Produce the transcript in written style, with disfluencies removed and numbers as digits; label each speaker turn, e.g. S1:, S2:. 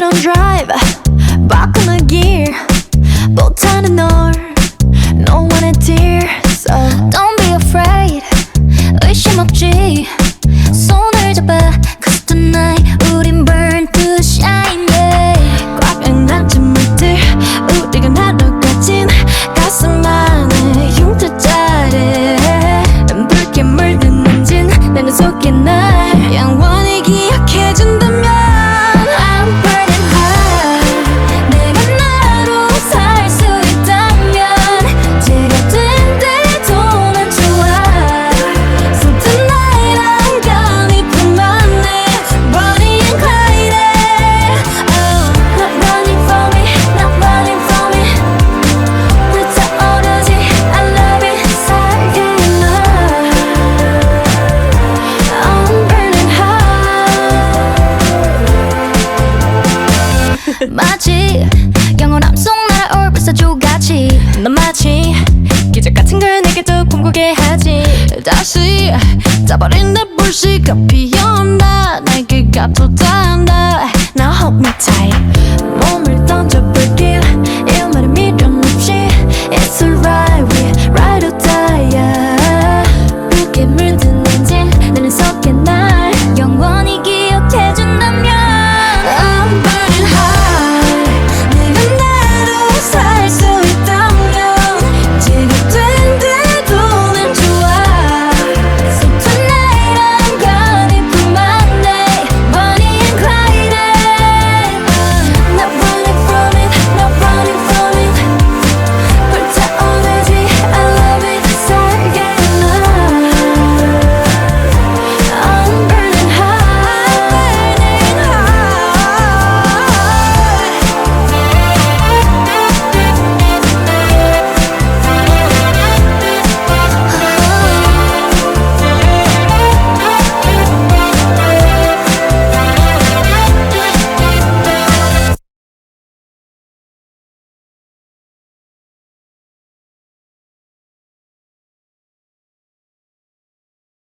S1: it on drive back on the gear 못하는 널 No one dear So don't be afraid 의심 없지 손을 잡아 Cause tonight 우린 burn to shine yeah 꽉 안아준 말들 우리가 나눠 가진 가슴 안에 흉터자래 붉게 물든 먼진 나는 속에 날 영원히 기억해준다면 I'm burning high 내가 나로 살 수 있다면 제가 된대도 난 좋아 So tonight I'm gonna put my name Bonnie and Clyde Oh, not running for me, not running for me 불타오르지 I love it 살게 나 I'm burning high 마치 영원함 속 날아올 불사조같이 넌 마치 기적 같은 걸 내게도 꿈꾸게 하지 다시 짜버린 내 불씨가 피어나 날개가 돋아나 Now hold me tight